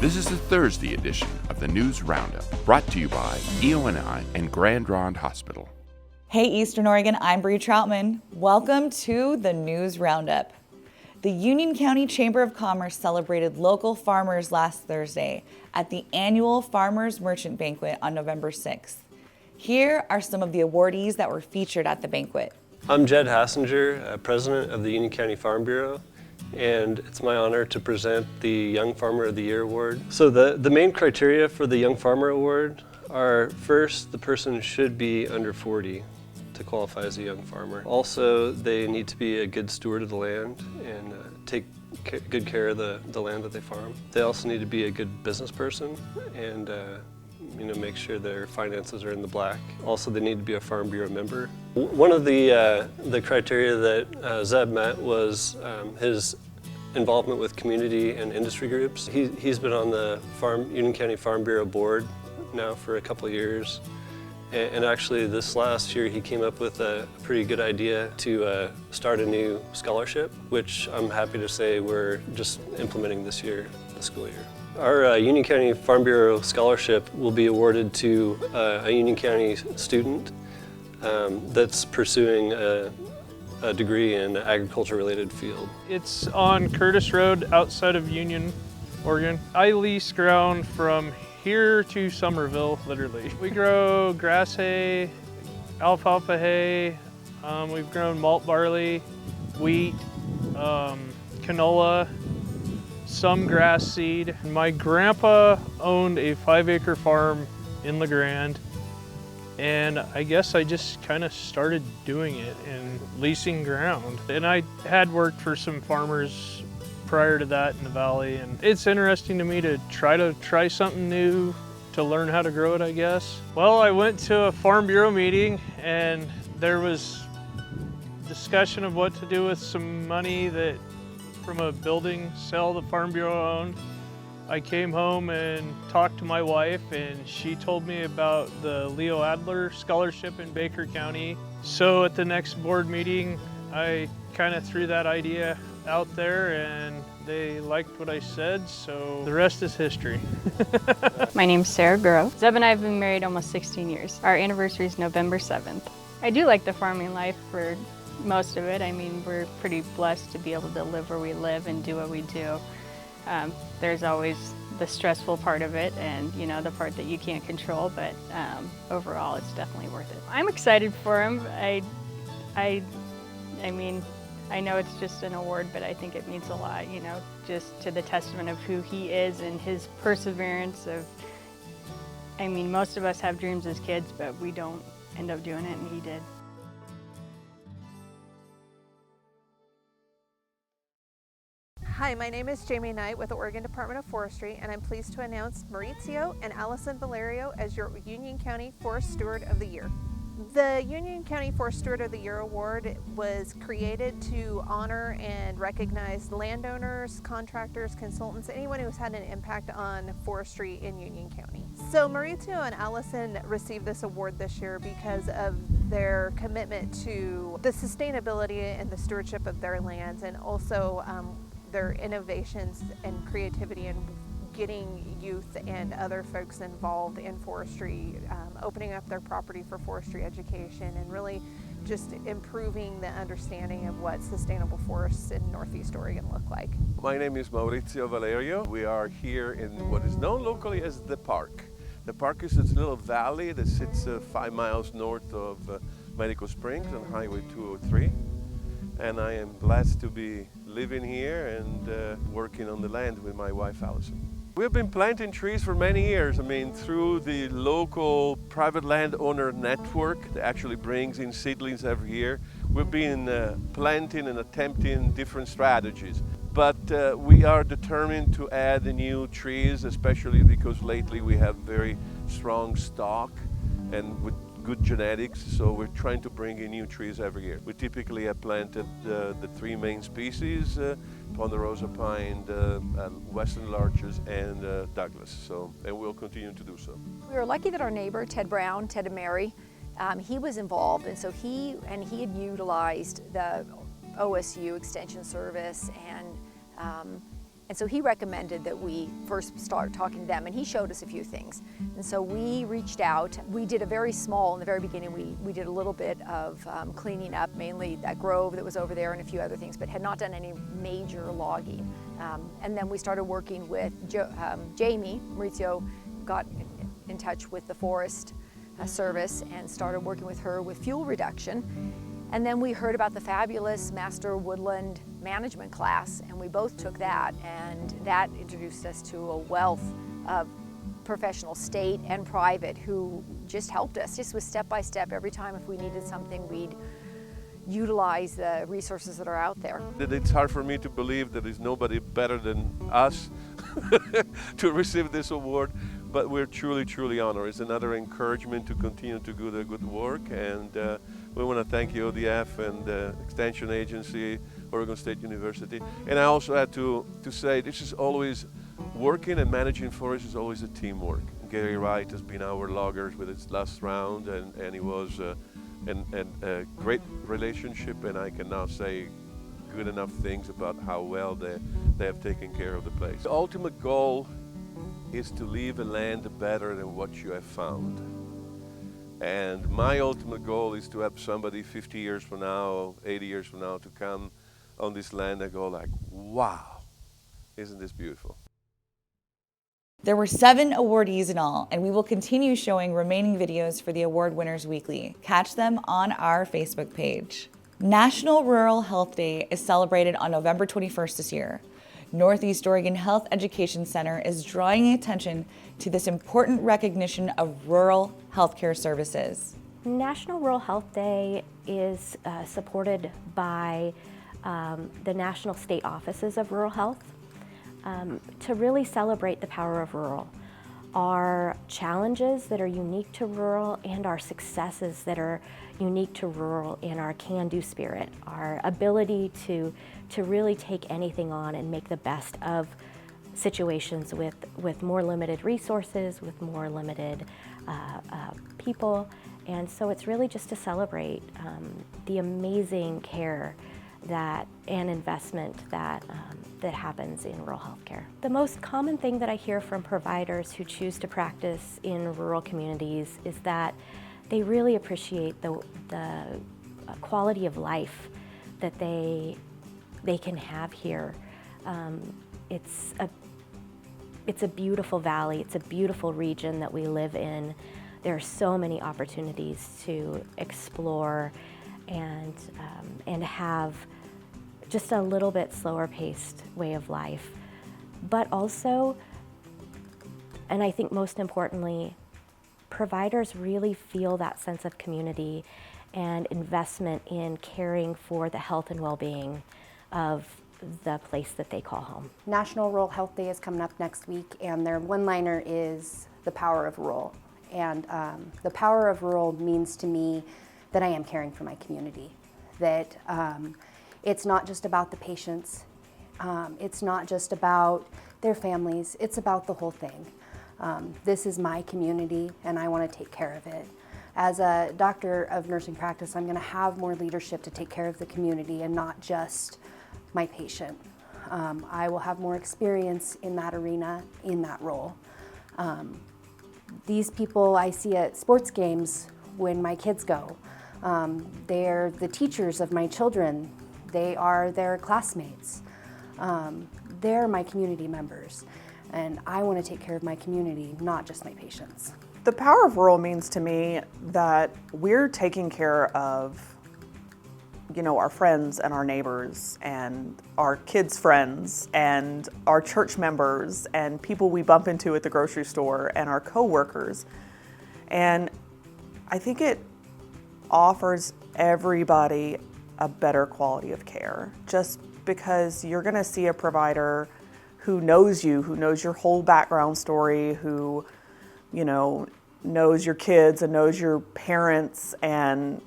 This is the Thursday edition of the News Roundup, brought to you by EONI and Grande Hospital. Hey Eastern Oregon, I'm Bree Troutman. Welcome to the News Roundup. The Union County Chamber of Commerce celebrated local farmers last Thursday at the annual Farmers Merchant Banquet on November 6th. Here are some of the awardees that were featured at the banquet. I'm Jed Hassinger, president of the Union County Farm Bureau, and it's my honor to present the Young Farmer of the Year Award. So the main criteria for the Young Farmer Award are, first, the person should be under 40 to qualify as a young farmer. Also, they need to be a good steward of the land and take good care of the land that they farm. They also need to be a good business person and make sure their finances are in the black. Also, they need to be a Farm Bureau member. One of the criteria that Zeb met was his involvement with community and industry groups. He's been on the Union County Farm Bureau board now for a couple of years. And actually this last year he came up with a pretty good idea to start a new scholarship, which I'm happy to say we're just implementing this school year. Our Union County Farm Bureau scholarship will be awarded to a Union County student that's pursuing a degree in an agriculture-related field. It's on Curtis Road outside of Union, Oregon. I lease ground from here to Somerville, literally. We grow grass hay, alfalfa hay, we've grown malt barley, wheat, canola, some grass seed. My grandpa owned a 5-acre farm in the Grande, and I guess I just kind of started doing it and leasing ground. And I had worked for some farmers prior to that in the valley, and it's interesting to me to try something new, to learn how to grow it, I guess. Well, I went to a Farm Bureau meeting and there was discussion of what to do with some money that from a building sale the Farm Bureau owned. I came home and talked to my wife, and she told me about the Leo Adler Scholarship in Baker County. So at the next board meeting, I kind of threw that idea out there and they liked what I said, so the rest is history. My name's Sarah Groh. Zeb and I have been married almost 16 years. Our anniversary is November 7th. I do like the farming life for most of it. I mean, we're pretty blessed to be able to live where we live and do what we do. There's always the stressful part of it and, the part that you can't control, but overall it's definitely worth it. I'm excited for him. I know it's just an award, but I think it means a lot, just to the testament of who he is and his perseverance most of us have dreams as kids, but we don't end up doing it, and he did. Hi, my name is Jamie Knight with the Oregon Department of Forestry, and I'm pleased to announce Maurizio and Allison Valerio as your Union County Forest Steward of the Year. The Union County Forest Steward of the Year Award was created to honor and recognize landowners, contractors, consultants, anyone who's had an impact on forestry in Union County. So Maurizio and Allison received this award this year because of their commitment to the sustainability and the stewardship of their lands, and also their innovations and creativity in getting youth and other folks involved in forestry, opening up their property for forestry education, and really just improving the understanding of what sustainable forests in Northeast Oregon look like. My name is Maurizio Valerio. We are here in what is known locally as the Park. The Park is this little valley that sits 5 miles north of Medical Springs on Highway 203. And I am blessed to be living here and working on the land with my wife Allison. We've been planting trees for many years. Through the local private landowner network that actually brings in seedlings every year. We've been planting and attempting different strategies. But we are determined to add new trees, especially because lately we have very strong stock and with good genetics, so we're trying to bring in new trees every year. We typically have planted the 3 main species, ponderosa pine, western larches, and Douglas, and we'll continue to do so. We were lucky that our neighbor, Ted and Mary, he was involved, and so he had utilized the OSU Extension Service And so he recommended that we first start talking to them, and he showed us a few things. And so we reached out. We did a very small, in the very beginning, we did a little bit of cleaning up, mainly that grove that was over there and a few other things, but had not done any major logging. And then we started working with Jamie. Maurizio got in touch with the Forest Service and started working with her with fuel reduction. And then we heard about the fabulous Master Woodland Management class, and we both took that, and that introduced us to a wealth of professionals, state and private, who just helped us, just with step by step. Every time if we needed something, we'd utilize the resources that are out there. It's hard for me to believe that there's nobody better than us to receive this award, but we're truly, truly honored. It's another encouragement to continue to do the good work, and we want to thank ODF and the Extension Agency, Oregon State University. And I also had to say, this is always, working and managing forests is always a teamwork. Gary Wright has been our logger with its last round, and it was a great relationship, and I can now say good enough things about how well they have taken care of the place. The ultimate goal is to leave a land better than what you have found. And my ultimate goal is to have somebody 50 years from now, 80 years from now, to come on this land and go like, wow, isn't this beautiful? There were 7 awardees in all, and we will continue showing remaining videos for the award winners weekly. Catch them on our Facebook page. National Rural Health Day is celebrated on November 21st this year. Northeast Oregon Health Education Center is drawing attention to this important recognition of rural healthcare services. National Rural Health Day is supported by the National State Offices of Rural Health to really celebrate the power of rural. Our challenges that are unique to rural and our successes that are unique to rural in our can-do spirit, our ability to really take anything on and make the best of situations with more limited resources, with more limited people. And so it's really just to celebrate the amazing care and investment that happens in rural healthcare. The most common thing that I hear from providers who choose to practice in rural communities is that they really appreciate the quality of life that they can have here. It's a beautiful valley, it's a beautiful region that we live in. There are so many opportunities to explore and have just a little bit slower paced way of life. But also, and I think most importantly, providers really feel that sense of community and investment in caring for the health and well-being of the place that they call home. National Rural Health Day is coming up next week, and their one-liner is the power of rural. And the power of rural means to me that I am caring for my community, that it's not just about the patients, it's not just about their families, it's about the whole thing. This is my community, and I want to take care of it. As a doctor of nursing practice, I'm going to have more leadership to take care of the community and not just my patient. I will have more experience in that arena, in that role. These people I see at sports games when my kids go. They're the teachers of my children. They are their classmates. They're my community members. And I want to take care of my community, not just my patients. The power of rural means to me that we're taking care of, our friends and our neighbors and our kids' friends and our church members and people we bump into at the grocery store and our coworkers. And I think it offers everybody a better quality of care, just because you're going to see a provider who knows you, who knows your whole background story, who, knows your kids and knows your parents, and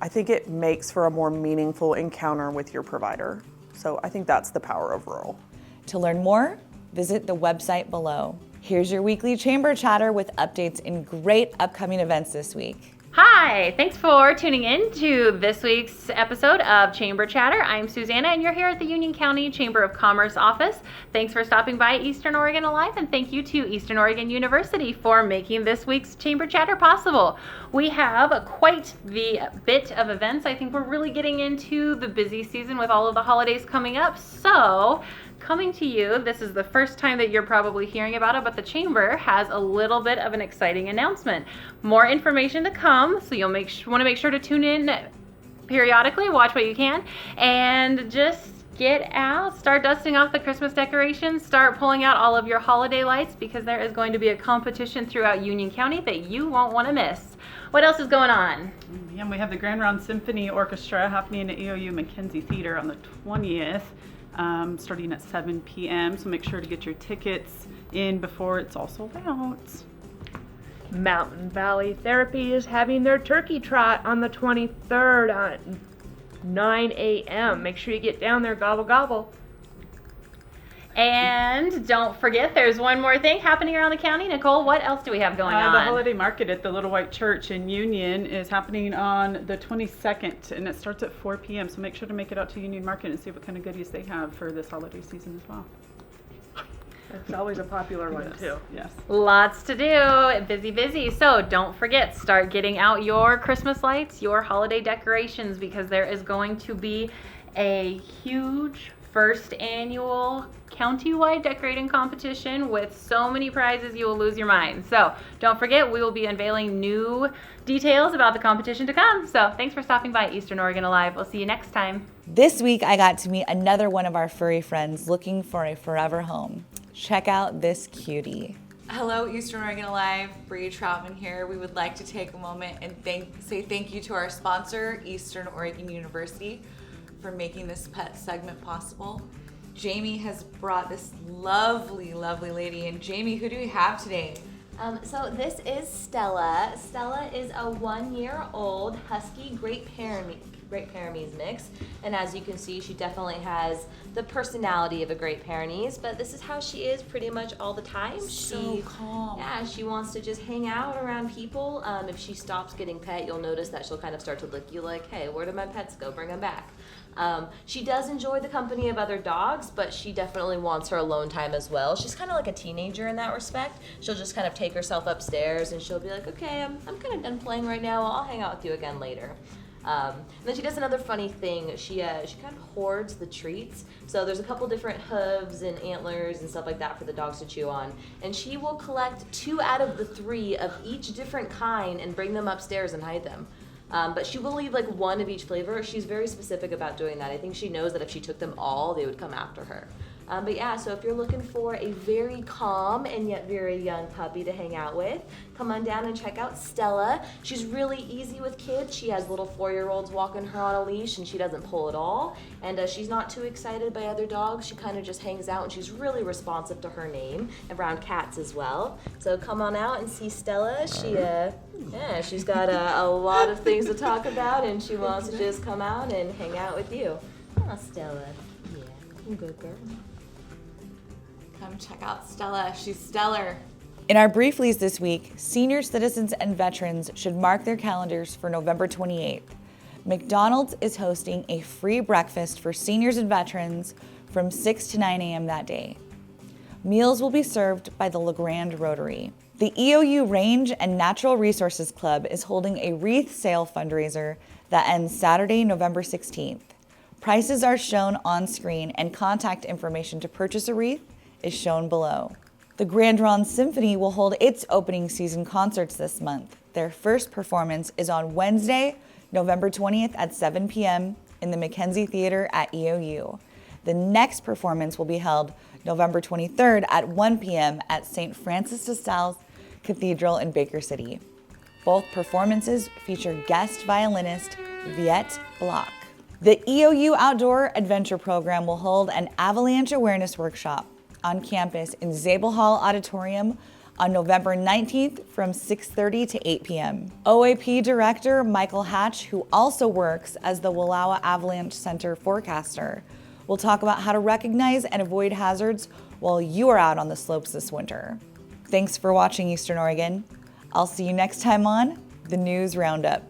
I think it makes for a more meaningful encounter with your provider. So I think that's the power of rural. To learn more, visit the website below. Here's your weekly Chamber Chatter with updates in great upcoming events this week. Hi, thanks for tuning in to this week's episode of Chamber Chatter. I'm Susanna and you're here at the Union County Chamber of Commerce office. Thanks for stopping by Eastern Oregon Alive, and thank you to Eastern Oregon University for making this week's Chamber Chatter possible. We have quite the bit of events. I think we're really getting into the busy season with all of the holidays coming up. So coming to you, this is the first time that you're probably hearing about it, but the Chamber has a little bit of an exciting announcement. More information to come, so you'll want to make sure to tune in periodically, watch what you can, and just get out, start dusting off the Christmas decorations, start pulling out all of your holiday lights, because there is going to be a competition throughout Union County that you won't want to miss. What else is going on? And we have the Grande Symphony Orchestra happening at EOU Mackenzie Theater on the 20th. Starting at 7 p.m. So make sure to get your tickets in before it's all sold out. Mountain Valley Therapy is having their turkey trot on the 23rd at 9 a.m. Make sure you get down there, gobble gobble. And don't forget, there's one more thing happening around the county. Nicole, what else do we have going on? The holiday market at the Little White Church in Union is happening on the 22nd, and it starts at 4 p.m. So make sure to make it out to Union Market and see what kind of goodies they have for this holiday season as well. It's always a popular one, too. Yes. Lots to do. Busy, busy. So don't forget, start getting out your Christmas lights, your holiday decorations, because there is going to be a huge first annual county-wide decorating competition with so many prizes you will lose your mind. So don't forget, we will be unveiling new details about the competition to come. So thanks for stopping by Eastern Oregon Alive. We'll see you next time. This week, I got to meet another one of our furry friends looking for a forever home. Check out this cutie. Hello, Eastern Oregon Alive. Bree Troutman here. We would like to take a moment and say thank you to our sponsor, Eastern Oregon University, for making this pet segment possible. Jamie has brought this lovely, lovely lady in. Jamie, who do we have today? So this is Stella. Stella is a 1-year-old Husky Great Pyrenees mix, and as you can see, she definitely has the personality of a Great Pyrenees, but this is how she is pretty much all the time. So calm. Yeah, she wants to just hang out around people. If she stops getting pet, you'll notice that she'll kind of start to lick you like, hey, where did my pets go? Bring them back. She does enjoy the company of other dogs, but she definitely wants her alone time as well. She's kind of like a teenager in that respect. She'll just kind of take herself upstairs and she'll be like, okay, I'm kind of done playing right now. I'll hang out with you again later. And then she does another funny thing. She kind of hoards the treats. So there's a couple different hooves and antlers and stuff like that for the dogs to chew on. And she will collect 2 out of the 3 of each different kind and bring them upstairs and hide them. But she will leave like 1 of each flavor. She's very specific about doing that. I think she knows that if she took them all, they would come after her. But yeah, so if you're looking for a very calm and yet very young puppy to hang out with, come on down and check out Stella. She's really easy with kids. She has little 4-year-olds walking her on a leash and she doesn't pull at all. And she's not too excited by other dogs. She kind of just hangs out and she's really responsive to her name, around cats as well. So come on out and see Stella. She's got a lot of things to talk about and she wants to just come out and hang out with you. Oh, Stella. Yeah, good girl. Come check out Stella. She's stellar. In our brieflies this week, senior citizens and veterans should mark their calendars for November 28th. McDonald's is hosting a free breakfast for seniors and veterans from 6 to 9 a.m. that day. Meals will be served by the Grande Rotary. The EOU Range and Natural Resources Club is holding a wreath sale fundraiser that ends Saturday, November 16th. Prices are shown on screen and contact information to purchase a wreath is shown below. The Grande Symphony will hold its opening season concerts this month. Their first performance is on Wednesday, November 20th at 7 p.m. in the Mackenzie Theater at EOU. The next performance will be held November 23rd at 1 p.m. at St. Francis de Sales Cathedral in Baker City. Both performances feature guest violinist Viet Bloch. The EOU Outdoor Adventure Program will hold an avalanche awareness workshop on campus in Zabel Hall Auditorium on November 19th from 6:30 to 8 p.m. OAP Director Michael Hatch, who also works as the Wallowa Avalanche Center forecaster, will talk about how to recognize and avoid hazards while you are out on the slopes this winter. Thanks for watching Eastern Oregon. I'll see you next time on the News Roundup.